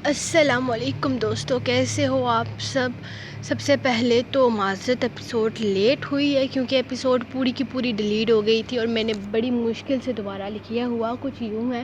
السلام علیکم دوستوں، کیسے ہو آپ سب سے پہلے تو معذرت، ایپیسوڈ لیٹ ہوئی ہے کیونکہ ایپیسوڈ پوری کی پوری ڈیلیٹ ہو گئی تھی اور میں نے بڑی مشکل سے دوبارہ لکھیا ہوا. کچھ یوں ہے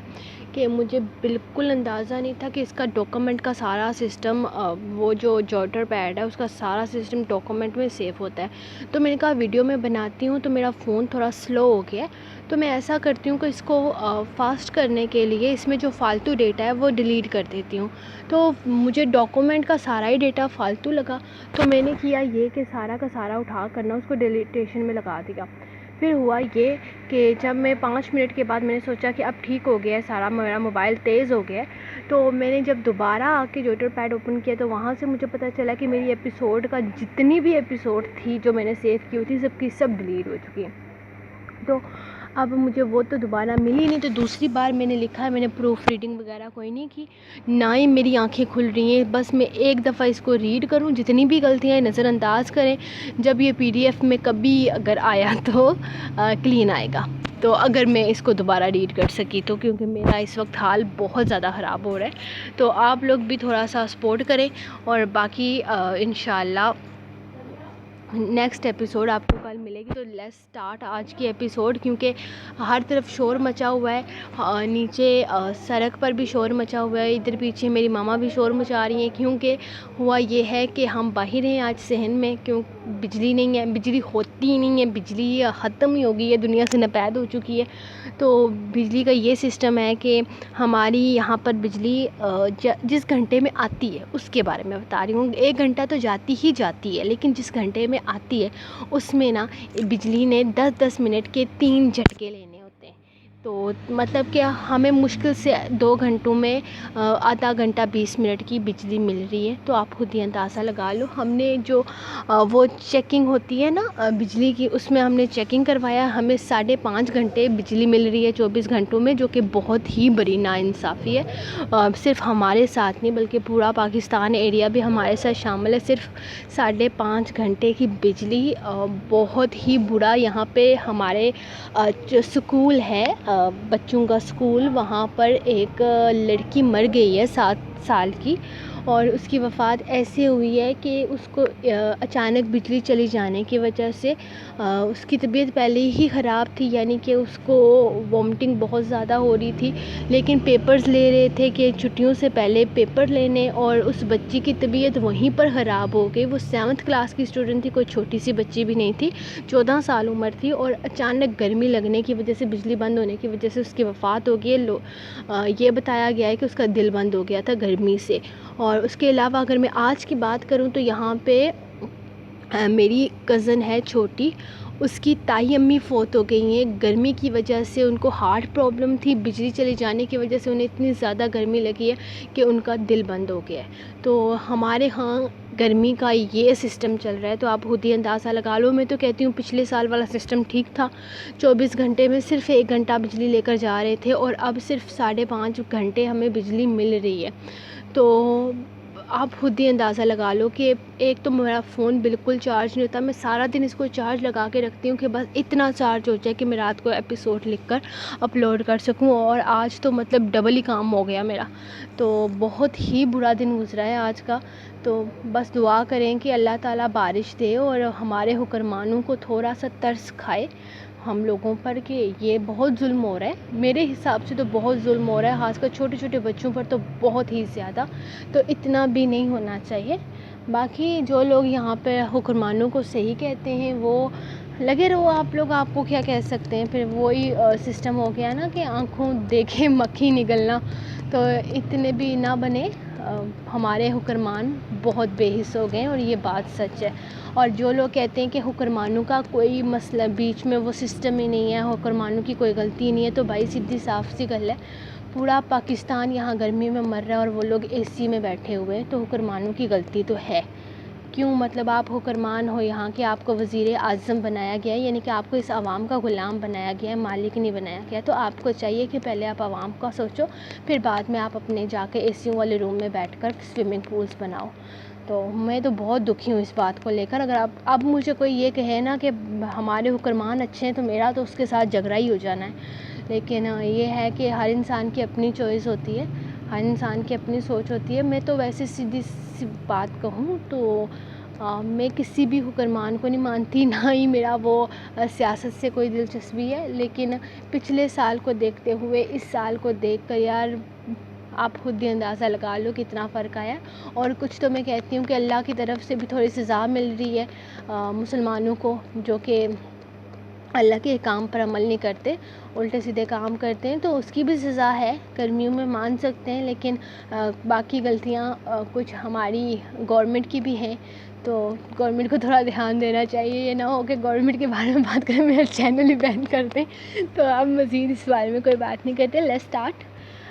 کہ مجھے بالکل اندازہ نہیں تھا کہ اس کا ڈاکومنٹ کا سارا سسٹم، وہ جو جوٹر پیڈ ہے اس کا سارا سسٹم ڈاکومنٹ میں سیو ہوتا ہے. تو میں نے کہا ویڈیو میں بناتی ہوں تو میرا فون تھوڑا سلو ہو گیا ہے، تو میں ایسا کرتی ہوں کہ اس کو فاسٹ کرنے کے لیے اس میں جو فالتو ڈیٹا ہے وہ ڈیلیٹ کر دیتی ہوں. تو مجھے ڈاکومنٹ کا سارا ہی ڈیٹا فالتو لگا، تو میں نے کیا یہ کہ سارا کا سارا اٹھا کرنا اس کو ڈیلیٹیشن میں لگا دیا. پھر ہوا یہ کہ جب میں 5 منٹ کے بعد میں نے سوچا کہ اب ٹھیک ہو گیا ہے سارا، میرا موبائل تیز ہو گیا ہے، تو میں نے جب دوبارہ آ کے جوٹر پیڈ اوپن کیا تو وہاں سے مجھے پتہ چلا کہ میری ایپیسوڈ کا جتنی بھی ایپیسوڈ تھی جو میں نے سیو کی ہوئی تھی سب کی سب ڈیلیٹ ہو چکی ہیں. تو اب مجھے وہ تو دوبارہ ملی نہیں، تو دوسری بار میں نے لکھا ہے، میں نے پروف ریڈنگ وغیرہ کوئی نہیں کی، نہ ہی میری آنکھیں کھل رہی ہیں. بس میں ایک دفعہ اس کو ریڈ کروں، جتنی بھی غلطیاں ہیں نظر انداز کریں، جب یہ PDF میں کبھی اگر آیا تو کلین آئے گا. تو اگر میں اس کو دوبارہ ریڈ کر سکی تو، کیونکہ میرا اس وقت حال بہت زیادہ خراب ہو رہا ہے. تو آپ لوگ بھی تھوڑا سا سپورٹ کریں، اور باقی انشاءاللہ نیکسٹ ایپیسوڈ آپ کو کل ملے گی. تو لیٹس سٹارٹ آج کی ایپیسوڈ، کیونکہ ہر طرف شور مچا ہوا ہے، نیچے سڑک پر بھی شور مچا ہوا ہے، ادھر پیچھے میری ماما بھی شور مچا رہی ہیں. کیونکہ ہوا یہ ہے کہ ہم باہر ہیں آج صحن میں، کیوں بجلی نہیں ہے، بجلی ہوتی ہی نہیں ہے، بجلی ختم ہی ہو گئی ہے، دنیا سے ناپید ہو چکی ہے. تو بجلی کا یہ سسٹم ہے کہ ہماری یہاں پر بجلی جس گھنٹے میں آتی ہے اس کے بارے میں بتا رہی ہوں. 1 گھنٹہ تو جاتی ہی جاتی ہے، لیکن جس گھنٹے میں آتی ہے اس میں نا بجلی نے 10-10 منٹ کے 3 جھٹکے لینے ہوتے ہیں. تو مطلب کہ ہمیں مشکل سے 2 گھنٹوں میں آدھا گھنٹہ 20 منٹ کی بجلی مل رہی ہے. تو آپ خود ہی اندازہ لگا لو. ہم نے جو وہ چیکنگ ہوتی ہے نا بجلی کی، اس میں ہم نے چیکنگ کروایا، ہمیں 5.5 گھنٹے بجلی مل رہی ہے 24 گھنٹوں میں، جو کہ بہت ہی بڑی ناانصافی ہے. صرف ہمارے ساتھ نہیں بلکہ پورا پاکستان ایریا بھی ہمارے ساتھ شامل ہے. صرف 5.5 گھنٹے کی بجلی بہت ہی برا. یہاں پہ ہمارے جو اسکول ہے بچوں کا اسکول، وہاں پر ایک لڑکی مر گئی ہے 7 سال کی، اور اس کی وفات ایسے ہوئی ہے کہ اس کو اچانک بجلی چلی جانے کی وجہ سے اس کی طبیعت پہلے ہی خراب تھی، یعنی کہ اس کو وامٹنگ بہت زیادہ ہو رہی تھی. لیکن پیپرز لے رہے تھے کہ چھٹیوں سے پہلے پیپر لینے، اور اس بچی کی طبیعت وہیں پر خراب ہو گئی. وہ 7th کلاس کی اسٹوڈنٹ تھی، کوئی چھوٹی سی بچی بھی نہیں تھی، 14 سال عمر تھی، اور اچانک گرمی لگنے کی وجہ سے، بجلی بند ہونے کی وجہ سے اس کی وفات ہو گئی ہے. یہ بتایا گیا ہے کہ اس کا دل بند ہو گیا تھا گرمی سے. اور اس کے علاوہ اگر میں آج کی بات کروں تو یہاں پہ میری کزن ہے چھوٹی، اس کی تائی امی فوت ہو گئی ہیں گرمی کی وجہ سے. ان کو ہارٹ پرابلم تھی، بجلی چلے جانے کی وجہ سے انہیں اتنی زیادہ گرمی لگی ہے کہ ان کا دل بند ہو گیا ہے. تو ہمارے ہاں گرمی کا یہ سسٹم چل رہا ہے. تو آپ خود ہی اندازہ لگا لو. میں تو کہتی ہوں پچھلے سال والا سسٹم ٹھیک تھا، 24 گھنٹے میں صرف 1 گھنٹہ بجلی لے کر جا رہے تھے، اور اب صرف 5.5 گھنٹے ہمیں بجلی مل رہی ہے. تو آپ خود ہی اندازہ لگا لو کہ ایک تو میرا فون بالکل چارج نہیں ہوتا. میں سارا دن اس کو چارج لگا کے رکھتی ہوں کہ بس اتنا چارج ہو جائے کہ میں رات کو ایپیسوڈ لکھ کر اپلوڈ کر سکوں، اور آج تو مطلب ڈبل ہی کام ہو گیا میرا. تو بہت ہی برا دن گزرا ہے آج کا. تو بس دعا کریں کہ اللہ تعالیٰ بارش دے اور ہمارے حکمرانوں کو تھوڑا سا ترس کھائے ہم لوگوں پر، کہ یہ بہت ظلم ہو رہا ہے. میرے حساب سے تو بہت ظلم ہو رہا ہے، خاص کر چھوٹے چھوٹے بچوں پر تو بہت ہی زیادہ. تو اتنا بھی نہیں ہونا چاہیے. باقی جو لوگ یہاں پہ حکمرانوں کو صحیح کہتے ہیں وہ لگے رہو. آپ لوگ، آپ کو کیا کہہ سکتے ہیں. پھر وہی سسٹم ہو گیا نا کہ آنکھوں دیکھے مکھی نگلنا. تو اتنے بھی نہ بنے. ہمارے حکمران بہت بے حس ہو گئے، اور یہ بات سچ ہے. اور جو لوگ کہتے ہیں کہ حکمرانوں کا کوئی مسئلہ بیچ میں وہ سسٹم ہی نہیں ہے، حکمرانوں کی کوئی غلطی نہیں ہے، تو بھائی سیدھی صاف سی گل ہے، پورا پاکستان یہاں گرمی میں مر رہا ہے اور وہ لوگ AC میں بیٹھے ہوئے ہیں. تو حکمرانوں کی غلطی تو ہے. کیوں؟ مطلب آپ حکمران ہو یہاں کے، آپ کو وزیر اعظم بنایا گیا ہے، یعنی کہ آپ کو اس عوام کا غلام بنایا گیا ہے، مالک نہیں بنایا گیا. تو آپ کو چاہیے کہ پہلے آپ عوام کا سوچو، پھر بعد میں آپ اپنے جا کے AC والے روم میں بیٹھ کر سوئمنگ پولس بناؤ. تو میں تو بہت دکھی ہوں اس بات کو لے کر. اگر اب مجھے کوئی یہ کہے نا کہ ہمارے حکمران اچھے ہیں، تو میرا تو اس کے ساتھ جھگڑا ہی ہو جانا ہے. لیکن یہ ہے کہ ہر انسان کی اپنی چوائس ہوتی ہے. ہر انسان کی اپنی سوچ ہوتی ہے. میں تو ویسے سیدھی سی بات کہوں تو میں کسی بھی حکمران کو نہیں مانتی، نہ ہی میرا وہ سیاست سے کوئی دلچسپی ہے. لیکن پچھلے سال کو دیکھتے ہوئے اس سال کو دیکھ کر یار آپ خود ہی اندازہ لگا لو کتنا فرق آیا. اور کچھ تو میں کہتی ہوں کہ اللہ کی طرف سے بھی تھوڑی سزا مل رہی ہے مسلمانوں کو، جو کہ اللہ کے کام پر عمل نہیں کرتے، الٹے سیدھے کام کرتے ہیں، تو اس کی بھی سزا ہے. گرمیوں میں مان سکتے ہیں، لیکن باقی غلطیاں کچھ ہماری گورنمنٹ کی بھی ہیں. تو گورنمنٹ کو تھوڑا دھیان دینا چاہیے. یہ نہ ہو کہ گورنمنٹ کے بارے میں بات کریں میرا چینل ہی بین کر دیں. تو اب مزید اس بارے میں کوئی بات نہیں کرتے. لیٹس اسٹارٹ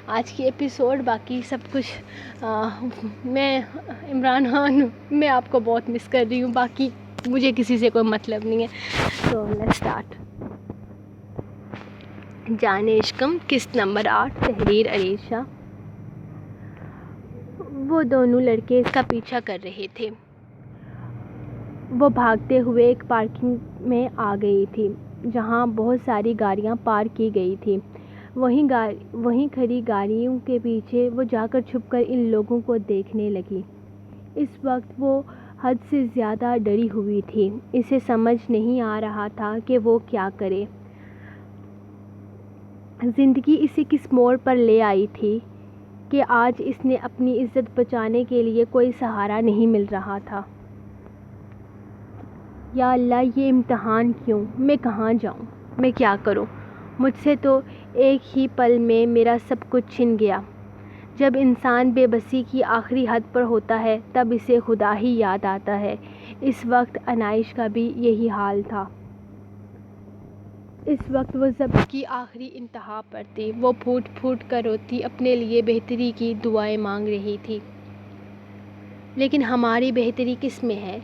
آج کی ایپیسوڈ. باقی سب کچھ میں عمران خان میں آپ کو بہت مس کر رہی ہوں، باقی مجھے کسی سے کوئی مطلب نہیں ہے. تو لیٹس اسٹارٹ. جانے عشقم قسط نمبر 8 تحریر علیشہ. وہ دونوں لڑکے اس کا پیچھا کر رہے تھے. وہ بھاگتے ہوئے ایک پارکنگ میں آ گئی تھی جہاں بہت ساری گاڑیاں پارک کی گئی تھیں. وہیں کھڑی گاڑیوں کے پیچھے وہ جا کر چھپ کر ان لوگوں کو دیکھنے لگی. اس وقت وہ حد سے زیادہ ڈری ہوئی تھی. اسے سمجھ نہیں آ رہا تھا کہ وہ کیا کرے. زندگی اسے کس موڑ پر لے آئی تھی کہ آج اس نے اپنی عزت بچانے کے لیے کوئی سہارا نہیں مل رہا تھا. یا اللہ، یہ امتحان کیوں؟ میں کہاں جاؤں؟ میں کیا کروں؟ مجھ سے تو ایک ہی پل میں میرا سب کچھ چھن گیا. جب انسان بے بسی کی آخری حد پر ہوتا ہے تب اسے خدا ہی یاد آتا ہے. اس وقت انائش کا بھی یہی حال تھا. اس وقت وہ ضبط کی آخری انتہا پر تھی. وہ پھوٹ پھوٹ کر روتی اپنے لیے بہتری کی دعائیں مانگ رہی تھی. لیکن ہماری بہتری کس میں ہے؟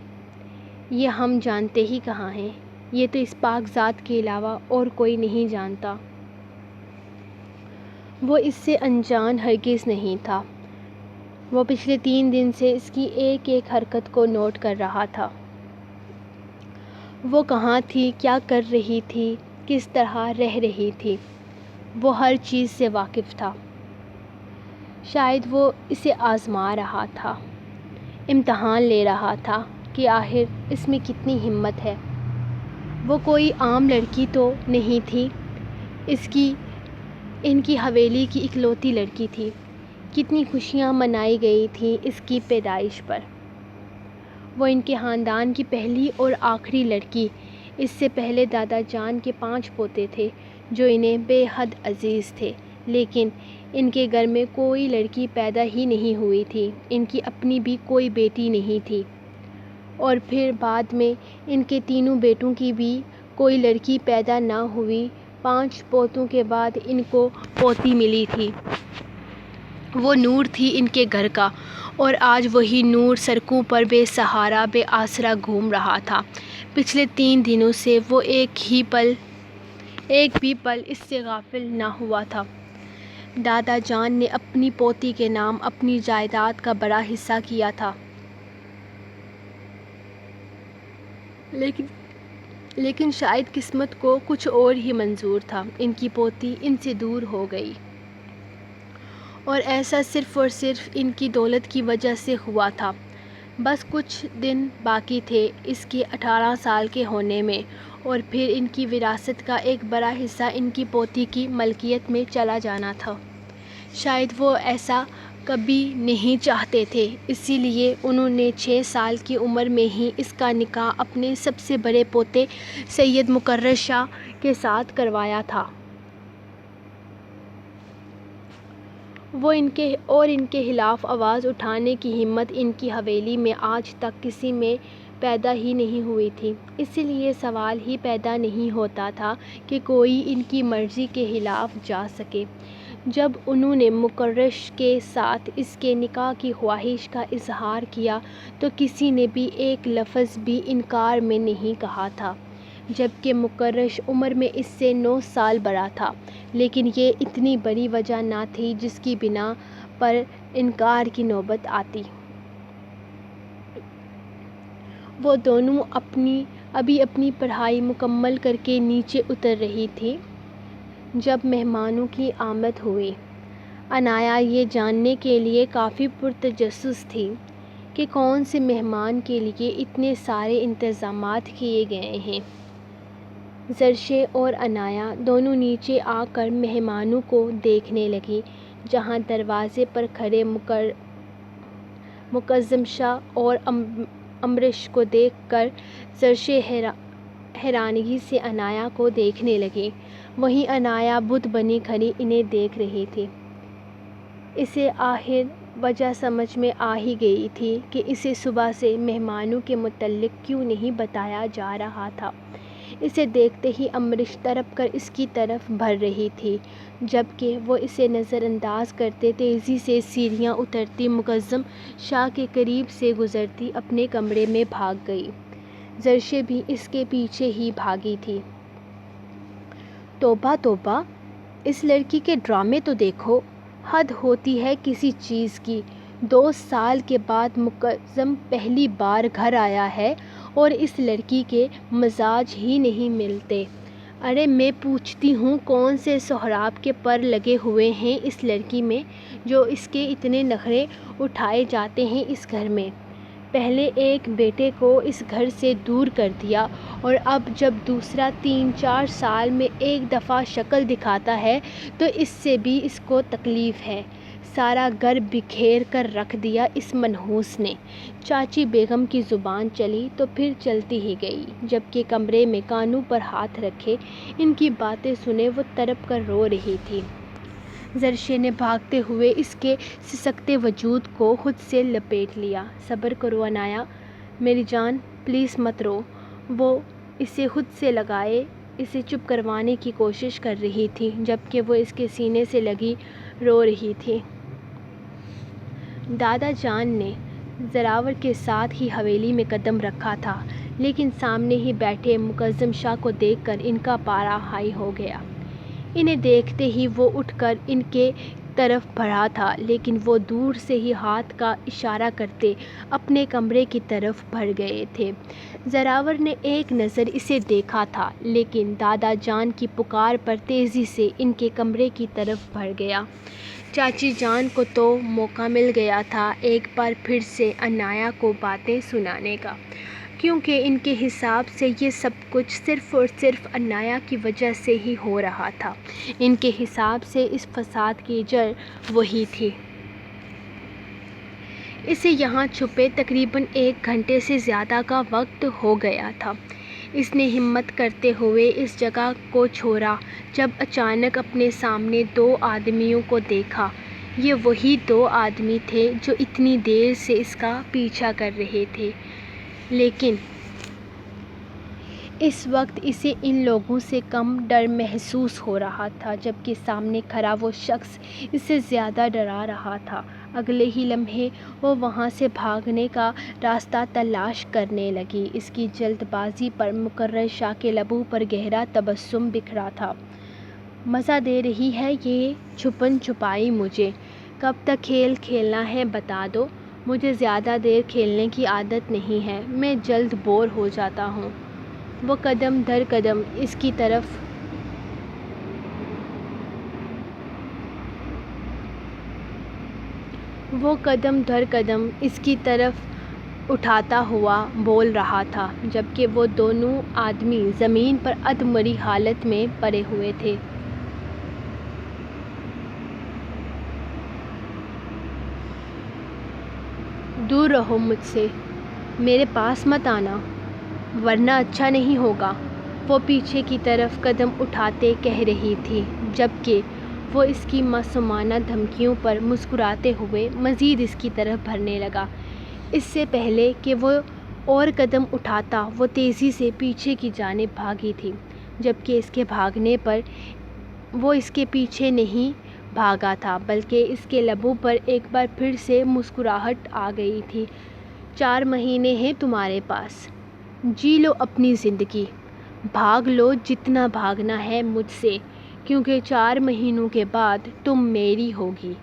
یہ ہم جانتے ہی کہاں ہیں. یہ تو اس پاک ذات کے علاوہ اور کوئی نہیں جانتا. وہ اس سے انجان ہرگز نہیں تھا. وہ پچھلے 3 دن سے اس کی ایک ایک حرکت کو نوٹ کر رہا تھا. وہ کہاں تھی، کیا کر رہی تھی، کس طرح رہ رہی تھی. وہ ہر چیز سے واقف تھا. شاید وہ اسے آزما رہا تھا، امتحان لے رہا تھا کہ آخر اس میں کتنی ہمت ہے. وہ کوئی عام لڑکی تو نہیں تھی. ان کی حویلی کی اکلوتی لڑکی تھی. کتنی خوشیاں منائی گئی تھیں اس کی پیدائش پر. وہ ان کے خاندان کی پہلی اور آخری لڑکی. اس سے پہلے دادا جان کے 5 پوتے تھے جو انہیں بے حد عزیز تھے، لیکن ان کے گھر میں کوئی لڑکی پیدا ہی نہیں ہوئی تھی. ان کی اپنی بھی کوئی بیٹی نہیں تھی. اور پھر بعد میں ان کے 3 بیٹوں کی بھی کوئی لڑکی پیدا نہ ہوئی. 5 پوتوں کے بعد ان کو پوتی ملی تھی. وہ نور تھی ان کے گھر کا، اور آج وہی نور سڑکوں پر بے سہارا بے آسرا گھوم رہا تھا. پچھلے 3 دنوں سے وہ ایک بھی پل اس سے غافل نہ ہوا تھا. دادا جان نے اپنی پوتی کے نام اپنی جائیداد کا بڑا حصہ کیا تھا، لیکن شاید قسمت کو کچھ اور ہی منظور تھا. ان کی پوتی ان سے دور ہو گئی، اور ایسا صرف اور صرف ان کی دولت کی وجہ سے ہوا تھا. بس کچھ دن باقی تھے اس کے 18 سال کے ہونے میں، اور پھر ان کی وراثت کا ایک بڑا حصہ ان کی پوتی کی ملکیت میں چلا جانا تھا. شاید وہ ایسا کبھی نہیں چاہتے تھے، اسی لیے انہوں نے 6 سال کی عمر میں ہی اس کا نکاح اپنے سب سے بڑے پوتے سید مقرر شاہ کے ساتھ کروایا تھا. وہ ان کے خلاف آواز اٹھانے کی ہمت ان کی حویلی میں آج تک کسی میں پیدا ہی نہیں ہوئی تھی. اسی لیے سوال ہی پیدا نہیں ہوتا تھا کہ کوئی ان کی مرضی کے خلاف جا سکے. جب انہوں نے مقرر کے ساتھ اس کے نکاح کی خواہش کا اظہار کیا تو کسی نے بھی ایک لفظ بھی انکار میں نہیں کہا تھا، جبکہ مقرر عمر میں اس سے 9 سال بڑا تھا. لیکن یہ اتنی بڑی وجہ نہ تھی جس کی بنا پر انکار کی نوبت آتی. وہ دونوں ابھی اپنی پڑھائی مکمل کر کے نیچے اتر رہی تھیں جب مہمانوں کی آمد ہوئی. عنایا یہ جاننے کے لیے کافی پرتجسس تھی کہ کون سے مہمان کے لیے اتنے سارے انتظامات کیے گئے ہیں۔ زرشے اور عنایا دونوں نیچے آ کر مہمانوں کو دیکھنے لگیں، جہاں دروازے پر کھڑے معظم شاہ اور امبریش کو دیکھ کر زرشے حیرانگی سے عنایا کو دیکھنے لگی۔ وہیں عنایا بت بنی کھڑی انہیں دیکھ رہی تھی۔ اسے آخر وجہ سمجھ میں آ ہی گئی تھی کہ اسے صبح سے مہمانوں کے متعلق کیوں نہیں بتایا جا رہا تھا۔ اسے دیکھتے ہی امبریش تڑپ کر اس کی طرف بڑھ رہی تھی، جبکہ وہ اسے نظر انداز کرتے تیزی سے سیڑھیاں اترتی معظم شاہ کے قریب سے گزرتی اپنے کمرے میں بھاگ گئی۔ زرشے بھی اس کے پیچھے ہی بھاگی تھی۔ توبہ توبہ، اس لڑکی کے ڈرامے تو دیکھو، حد ہوتی ہے کسی چیز کی۔ 2 سال کے بعد معظم پہلی بار گھر آیا ہے اور اس لڑکی کے مزاج ہی نہیں ملتے۔ ارے میں پوچھتی ہوں کون سے سہراب کے پر لگے ہوئے ہیں اس لڑکی میں جو اس کے اتنے نخرے اٹھائے جاتے ہیں اس گھر میں۔ پہلے ایک بیٹے کو اس گھر سے دور کر دیا اور اب جب دوسرا 3-4 سال میں ایک دفعہ شکل دکھاتا ہے تو اس سے بھی اس کو تکلیف ہے۔ سارا گھر بکھیر کر رکھ دیا اس منحوس نے۔ چاچی بیگم کی زبان چلی تو پھر چلتی ہی گئی، جبکہ کمرے میں کانوں پر ہاتھ رکھے ان کی باتیں سنے وہ تڑپ کر رو رہی تھی۔ زرشے نے بھاگتے ہوئے اس کے سسکتے وجود کو خود سے لپیٹ لیا۔ صبر کرو عنایا میری جان، پلیز مت رو۔ وہ اسے خود سے لگائے اسے چپ کروانے کی کوشش کر رہی تھی، جبکہ وہ اس کے سینے سے لگی رو رہی تھی۔ دادا جان نے زراور کے ساتھ ہی حویلی میں قدم رکھا تھا، لیکن سامنے ہی بیٹھے معظم شاہ کو دیکھ کر ان کا پارا ہائی ہو گیا۔ انہیں دیکھتے ہی وہ اٹھ کر ان کے طرف بڑھا تھا، لیکن وہ دور سے ہی ہاتھ کا اشارہ کرتے اپنے کمرے کی طرف بڑھ گئے تھے۔ زراور نے ایک نظر اسے دیکھا تھا، لیکن دادا جان کی پکار پر تیزی سے ان کے کمرے کی طرف بڑھ گیا۔ چاچی جان کو تو موقع مل گیا تھا ایک بار پھر سے عنایا کو باتیں سنانے کا، کیونکہ ان کے حساب سے یہ سب کچھ صرف اور صرف عنایا کی وجہ سے ہی ہو رہا تھا۔ ان کے حساب سے اس فساد کی جڑ وہی تھی۔ اسے یہاں چھپے تقریباً 1 گھنٹے سے زیادہ کا وقت ہو گیا تھا۔ اس نے ہمت کرتے ہوئے اس جگہ کو چھوڑا جب اچانک اپنے سامنے 2 آدمیوں کو دیکھا۔ یہ وہی 2 آدمی تھے جو اتنی دیر سے اس کا پیچھا کر رہے تھے، لیکن اس وقت اسے ان لوگوں سے کم ڈر محسوس ہو رہا تھا، جبکہ سامنے کھڑا وہ شخص اسے زیادہ ڈرا رہا تھا۔ اگلے ہی لمحے وہ وہاں سے بھاگنے کا راستہ تلاش کرنے لگی۔ اس کی جلد بازی پر مقرر شاہ کے لبوں پر گہرا تبسم بکھرا تھا۔ مزہ دے رہی ہے یہ چھپن چھپائی مجھے؟ کب تک کھیل کھیلنا ہے بتا دو، مجھے زیادہ دیر کھیلنے کی عادت نہیں ہے، میں جلد بور ہو جاتا ہوں۔ وہ قدم در قدم اس کی طرف اٹھاتا ہوا بول رہا تھا، جبکہ وہ دونوں آدمی زمین پر ادمری حالت میں پڑے ہوئے تھے۔ دور رہو مجھ سے، میرے پاس مت آنا، ورنہ اچھا نہیں ہوگا، وہ پیچھے کی طرف قدم اٹھاتے کہہ رہی تھی، جبکہ وہ اس کی معصومانہ دھمکیوں پر مسکراتے ہوئے مزید اس کی طرف بڑھنے لگا۔ اس سے پہلے کہ وہ اور قدم اٹھاتا وہ تیزی سے پیچھے کی جانب بھاگی تھی، جبکہ اس کے بھاگنے پر وہ اس کے پیچھے نہیں بھاگا تھا، بلکہ اس کے لبوں پر ایک بار پھر سے مسکراہٹ آ گئی تھی۔ 4 مہینے ہیں تمہارے پاس، جی لو اپنی زندگی، بھاگ لو جتنا بھاگنا ہے مجھ سے، کیونکہ 4 مہینوں کے بعد تم میری ہوگی۔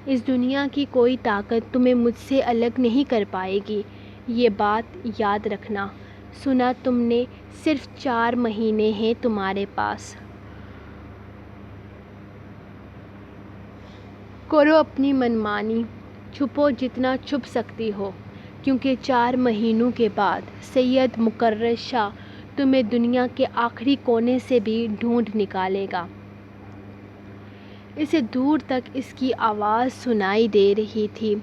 اس دنیا کی کوئی طاقت تمہیں مجھ سے الگ نہیں کر پائے گی، یہ بات یاد رکھنا۔ سنا تم نے، صرف 4 مہینے ہیں تمہارے پاس۔ کرو اپنی منمانی، چھپو جتنا چھپ سکتی ہو، کیونکہ 4 مہینوں کے بعد سید مقرر شاہ تمہیں دنیا کے آخری کونے سے بھی ڈھونڈ نکالے گا۔ اسے دور تک اس کی آواز سنائی دے رہی تھی،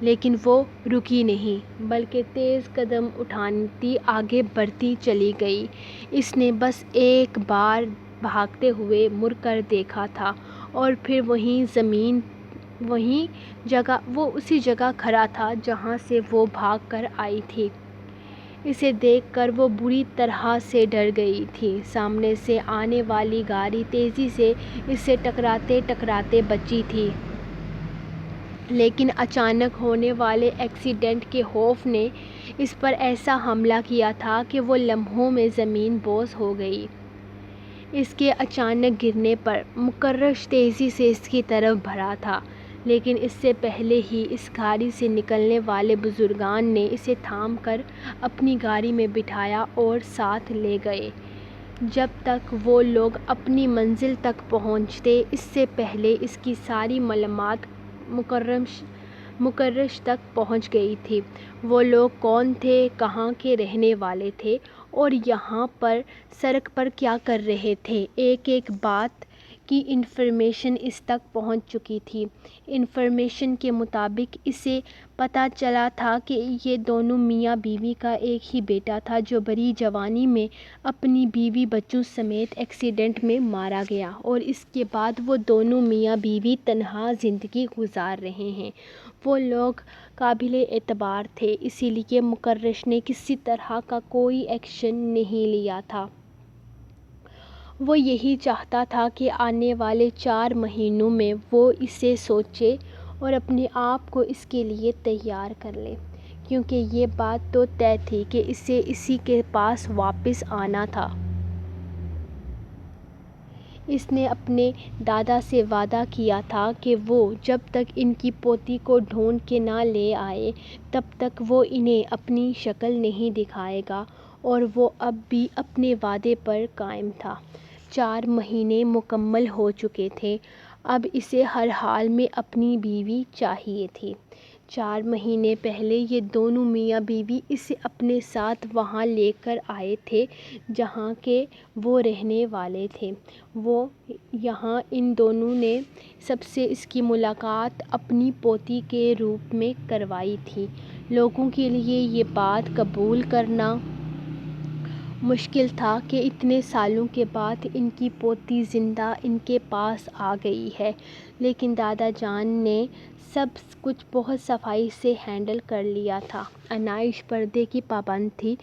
لیکن وہ رکی نہیں، بلکہ تیز قدم اٹھاتی آگے بڑھتی چلی گئی۔ اس نے بس ایک بار بھاگتے ہوئے مڑ کر دیکھا تھا اور پھر وہ اسی جگہ کھڑا تھا جہاں سے وہ بھاگ کر آئی تھی۔ اسے دیکھ کر وہ بری طرح سے ڈر گئی تھی۔ سامنے سے آنے والی گاڑی تیزی سے اس سے ٹکراتے ٹکراتے بچی تھی، لیکن اچانک ہونے والے ایکسیڈنٹ کے خوف نے اس پر ایسا حملہ کیا تھا کہ وہ لمحوں میں زمین بوس ہو گئی۔ اس کے اچانک گرنے پر مقرر تیزی سے اس کی طرف بڑھا تھا، لیکن اس سے پہلے ہی اس گاڑی سے نکلنے والے بزرگان نے اسے تھام کر اپنی گاڑی میں بٹھایا اور ساتھ لے گئے۔ جب تک وہ لوگ اپنی منزل تک پہنچتے، اس سے پہلے اس کی ساری معلومات مقرر تک پہنچ گئی تھی۔ وہ لوگ کون تھے، کہاں کے رہنے والے تھے اور یہاں پر سڑک پر کیا کر رہے تھے، ایک ایک بات کی انفارمیشن اس تک پہنچ چکی تھی۔ انفارمیشن کے مطابق اسے پتہ چلا تھا کہ یہ دونوں میاں بیوی کا ایک ہی بیٹا تھا جو بڑی جوانی میں اپنی بیوی بچوں سمیت ایکسیڈنٹ میں مارا گیا، اور اس کے بعد وہ دونوں میاں بیوی تنہا زندگی گزار رہے ہیں۔ وہ لوگ قابل اعتبار تھے، اسی لیے مقرر نے کسی طرح کا کوئی ایکشن نہیں لیا تھا۔ وہ یہی چاہتا تھا کہ آنے والے 4 مہینوں میں وہ اسے سوچے اور اپنے آپ کو اس کے لیے تیار کر لے، کیونکہ یہ بات تو طے تھی کہ اسے اسی کے پاس واپس آنا تھا۔ اس نے اپنے دادا سے وعدہ کیا تھا کہ وہ جب تک ان کی پوتی کو ڈھونڈ کے نہ لے آئے تب تک وہ انہیں اپنی شکل نہیں دکھائے گا، اور وہ اب بھی اپنے وعدے پر قائم تھا۔ 4 مہینے مکمل ہو چکے تھے، اب اسے ہر حال میں اپنی بیوی چاہیے تھی۔ 4 مہینے پہلے یہ دونوں میاں بیوی اسے اپنے ساتھ وہاں لے کر آئے تھے جہاں کے وہ رہنے والے تھے۔ یہاں ان دونوں نے سب سے اس کی ملاقات اپنی پوتی کے روپ میں کروائی تھی۔ لوگوں کے لیے یہ بات قبول کرنا مشکل تھا کہ اتنے سالوں کے بعد ان کی پوتی زندہ ان کے پاس آ گئی ہے، لیکن دادا جان نے سب کچھ بہت صفائی سے ہینڈل کر لیا تھا۔ عنائش پردے کی پابند تھی،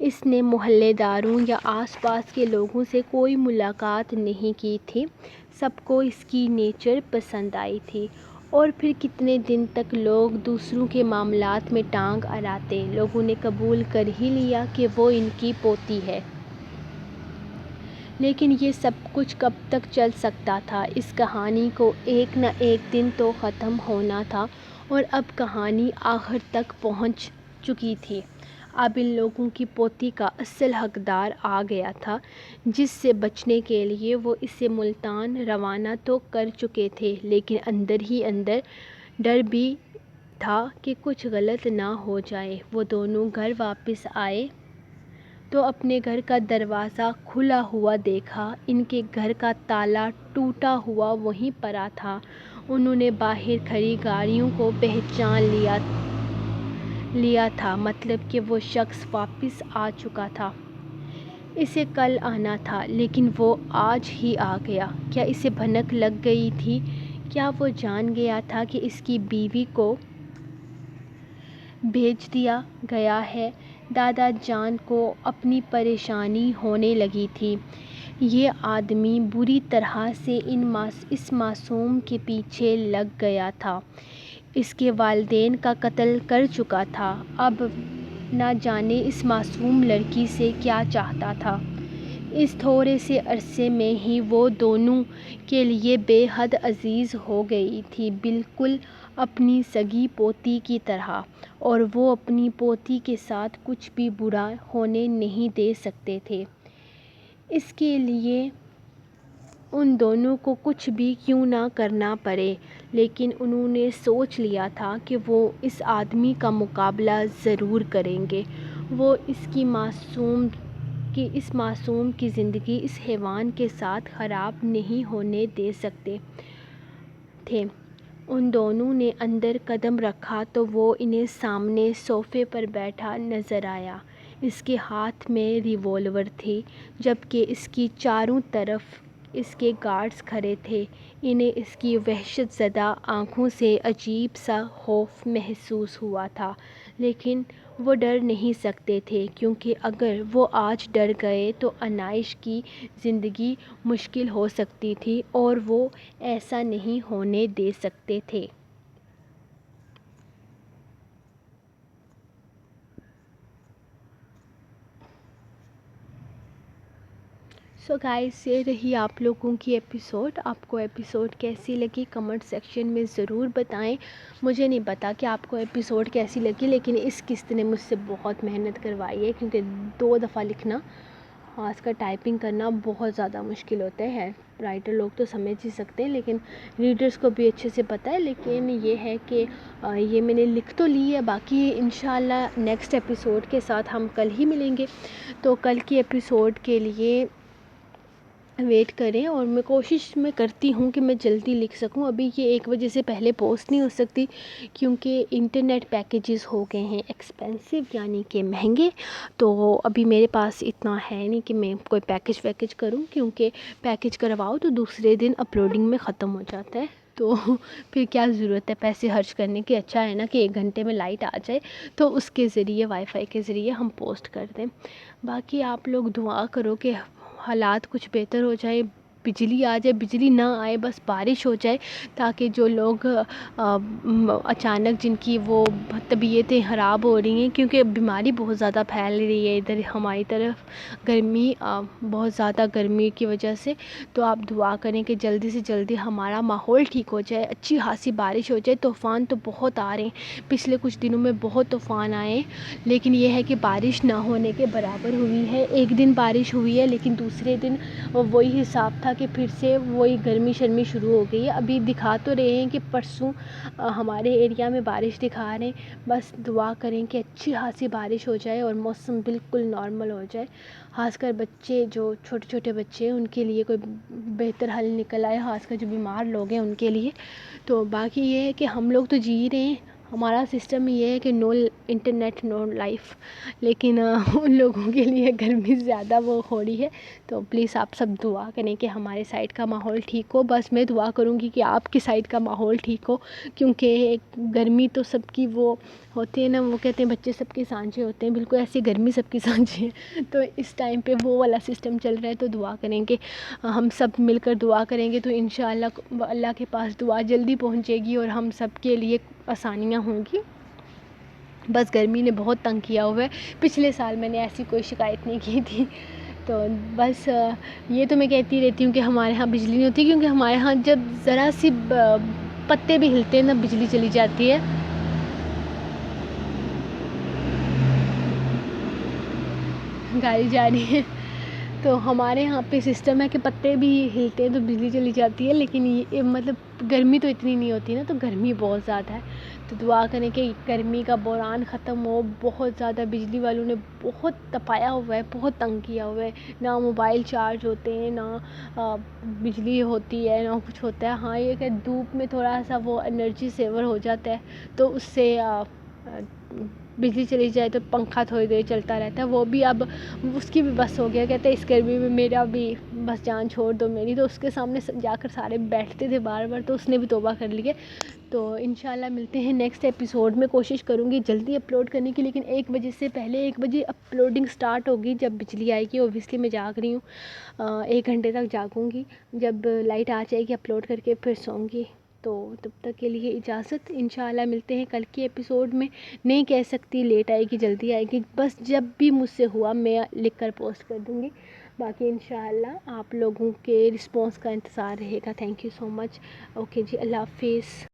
اس نے محلے داروں یا آس پاس کے لوگوں سے کوئی ملاقات نہیں کی تھی۔ سب کو اس کی نیچر پسند آئی تھی، اور پھر کتنے دن تک لوگ دوسروں کے معاملات میں ٹانگ اڑاتے، لوگوں نے قبول کر ہی لیا کہ وہ ان کی پوتی ہے۔ لیکن یہ سب کچھ کب تک چل سکتا تھا؟ اس کہانی کو ایک نہ ایک دن تو ختم ہونا تھا، اور اب کہانی آخر تک پہنچ چکی تھی۔ اب ان لوگوں کی پوتی کا اصل حقدار آ گیا تھا، جس سے بچنے کے لیے وہ اسے ملتان روانہ تو کر چکے تھے، لیکن اندر ہی اندر ڈر بھی تھا کہ کچھ غلط نہ ہو جائے۔ وہ دونوں گھر واپس آئے تو اپنے گھر کا دروازہ کھلا ہوا دیکھا۔ ان کے گھر کا تالا ٹوٹا ہوا وہیں پڑا تھا۔ انہوں نے باہر کھڑی گاڑیوں کو پہچان لیا تھا، مطلب کہ وہ شخص واپس آ چکا تھا۔ اسے کل آنا تھا، لیکن وہ آج ہی آ گیا۔ کیا اسے بھنک لگ گئی تھی؟ کیا وہ جان گیا تھا کہ اس کی بیوی کو بھیج دیا گیا ہے؟ دادا جان کو اپنی پریشانی ہونے لگی تھی۔ یہ آدمی بری طرح سے اس معصوم کے پیچھے لگ گیا تھا، اس کے والدین کا قتل کر چکا تھا، اب نہ جانے اس معصوم لڑکی سے کیا چاہتا تھا۔ اس تھوڑے سے عرصے میں ہی وہ دونوں کے لیے بے حد عزیز ہو گئی تھی، بالکل اپنی سگی پوتی کی طرح، اور وہ اپنی پوتی کے ساتھ کچھ بھی برا ہونے نہیں دے سکتے تھے۔ اس کے لیے ان دونوں کو کچھ بھی کیوں نہ کرنا پڑے، لیکن انہوں نے سوچ لیا تھا کہ وہ اس آدمی کا مقابلہ ضرور کریں گے۔ وہ اس معصوم کی زندگی اس حیوان کے ساتھ خراب نہیں ہونے دے سکتے تھے۔ ان دونوں نے اندر قدم رکھا تو وہ انہیں سامنے صوفے پر بیٹھا نظر آیا۔ اس کے ہاتھ میں ریوالور تھی، جبکہ اس کی چاروں طرف اس کے گارڈز کھڑے تھے۔ انہیں اس کی وحشت زدہ آنکھوں سے عجیب سا خوف محسوس ہوا تھا، لیکن وہ ڈر نہیں سکتے تھے، کیونکہ اگر وہ آج ڈر گئے تو عنائش کی زندگی مشکل ہو سکتی تھی، اور وہ ایسا نہیں ہونے دے سکتے تھے۔ سو گائز، یہ رہی آپ لوگوں کی ایپیسوڈ۔ آپ کو ایپیسوڈ کیسی لگی کمنٹ سیکشن میں ضرور بتائیں۔ مجھے نہیں پتا کہ آپ کو ایپیسوڈ کیسی لگی، لیکن اس قسط نے مجھ سے بہت محنت کروائی ہے، کیونکہ 2 دفعہ لکھنا، خاص کر ٹائپنگ کرنا بہت زیادہ مشکل ہوتا ہے۔ رائٹر لوگ تو سمجھ ہی سکتے ہیں، لیکن ریڈرز کو بھی اچھے سے پتہ ہے۔ لیکن یہ ہے کہ یہ میں نے لکھ تو لی ہے، باقی انشاءاللہ نیکسٹ ایپیسوڈ کے ساتھ ہم کل ہی ملیں گے۔ تو کل کی ایپیسوڈ کے لیے ویٹ کریں، اور میں کوشش کرتی ہوں کہ میں جلدی لکھ سکوں۔ ابھی یہ 1 بجے سے پہلے پوسٹ نہیں ہو سکتی، کیونکہ انٹرنیٹ پیکیجز ہو گئے ہیں ایکسپینسو، یعنی کہ مہنگے۔ تو ابھی میرے پاس اتنا ہے نہیں کہ میں کوئی پیکیج کروں، کیونکہ پیکیج کرواؤ تو دوسرے دن اپلوڈنگ میں ختم ہو جاتا ہے، تو پھر کیا ضرورت ہے پیسے خرچ کرنے کی۔ اچھا ہے نا کہ 1 گھنٹے میں لائٹ آ جائے تو اس کے ذریعے، وائی فائی کے ذریعے ہم پوسٹ کر دیں۔ باقی آپ لوگ دعا کرو کہ حالات کچھ بہتر ہو جائے، بجلی آ جائے، بجلی نہ آئے بس بارش ہو جائے، تاکہ جو لوگ اچانک جن کی وہ طبیعتیں خراب ہو رہی ہیں، کیونکہ بیماری بہت زیادہ پھیل رہی ہے ادھر ہماری طرف، گرمی بہت زیادہ گرمی کی وجہ سے۔ تو آپ دعا کریں کہ جلدی سے جلدی ہمارا ماحول ٹھیک ہو جائے، اچھی خاصی بارش ہو جائے۔ طوفان تو بہت آ رہے ہیں، پچھلے کچھ دنوں میں بہت طوفان آئے، لیکن یہ ہے کہ بارش نہ ہونے کے برابر ہوئی ہے۔ 1 دن بارش ہوئی ہے، لیکن دوسرے دن وہی حساب تھا کہ پھر سے وہی گرمی شرمی شروع ہو گئی ہے۔ ابھی دکھا تو رہے ہیں کہ پرسوں ہمارے ایریا میں بارش دکھا رہے ہیں، بس دعا کریں کہ اچھی خاصی بارش ہو جائے اور موسم بالکل نارمل ہو جائے۔ خاص کر بچے، جو چھوٹے چھوٹے بچے ہیں، ان کے لیے کوئی بہتر حل نکل آئے، خاص کر جو بیمار لوگ ہیں ان کے لیے۔ تو باقی یہ ہے کہ ہم لوگ تو جی رہے ہیں، ہمارا سسٹم یہ ہے کہ نو انٹرنیٹ نو لائف، لیکن ان لوگوں کے لیے گرمی زیادہ وہ ہو رہی ہے۔ تو پلیز آپ سب دعا کریں کہ ہمارے سائڈ کا ماحول ٹھیک ہو۔ بس میں دعا کروں گی کہ آپ کی سائڈ کا ماحول ٹھیک ہو، کیونکہ گرمی تو سب کی وہ ہوتی ہے نا، وہ کہتے ہیں بچے سب کے سانجے ہوتے ہیں، بالکل ایسی گرمی سب کی سانجے ہیں۔ تو اس ٹائم پہ وہ والا سسٹم چل رہا ہے، تو دعا کریں کہ ہم سب مل کر دعا کریں گے تو انشاءاللہ اللہ کے پاس دعا جلدی پہنچے گی اور ہم سب کے لیے آسانیاں ہوں گی۔ بس گرمی نے بہت تنگ کیا ہوا ہے، پچھلے سال میں نے ایسی کوئی شکایت نہیں کی تھی۔ تو بس یہ تو میں کہتی رہتی ہوں کہ ہمارے ہاں بجلی نہیں ہوتی، کیونکہ ہمارے ہاں جب ذرا سی پتے بھی ہلتے ہیں نا، بجلی چلی جاتی ہے۔ گاڑی جا رہی ہے، تو ہمارے یہاں پہ سسٹم ہے کہ پتے بھی ہلتے ہیں تو بجلی چلی جاتی ہے، لیکن یہ مطلب گرمی تو اتنی نہیں ہوتی نا، تو گرمی بہت زیادہ ہے۔ تو دعا کریں کہ گرمی کا بحران ختم ہو۔ بہت زیادہ بجلی والوں نے بہت تپایا ہوا ہے، بہت تنگ کیا ہوا ہے، نہ موبائل چارج ہوتے ہیں، نہ بجلی ہوتی ہے، نہ کچھ ہوتا ہے۔ ہاں یہ کہ دھوپ میں تھوڑا سا وہ انرجی سیور ہو جاتا ہے، تو اس سے بجلی چلی جائے تو پنکھا تھوڑی دیر چلتا رہتا ہے، وہ بھی اب اس کی بھی بس ہو گیا، کہتے ہیں اس گرمی میں میرا بھی بس جان چھوڑ دو میری۔ تو اس کے سامنے جا کر سارے بیٹھتے تھے بار بار، تو اس نے بھی توبہ کر لی ہے۔ تو انشاءاللہ ملتے ہیں نیکسٹ ایپیسوڈ میں، کوشش کروں گی جلدی اپلوڈ کرنے کی، لیکن 1 بجے سے پہلے، 1 بجے اپلوڈنگ سٹارٹ ہوگی جب بجلی آئے گی۔ اوبویسلی میں جاگ رہی ہوں، 1 گھنٹے تک جاگوں گی، جب لائٹ آ جائے گی اپلوڈ کر کے پھر سوؤں گی۔ تو تب تک کے لیے اجازت، انشاءاللہ ملتے ہیں کل کے ایپیسوڈ میں۔ نہیں کہہ سکتی لیٹ آئے گی جلدی آئے گی، بس جب بھی مجھ سے ہوا میں لکھ کر پوسٹ کر دوں گی۔ باقی انشاءاللہ آپ لوگوں کے رسپانس کا انتظار رہے گا۔ Thank you so much. Okay جی، اللہ حافظ۔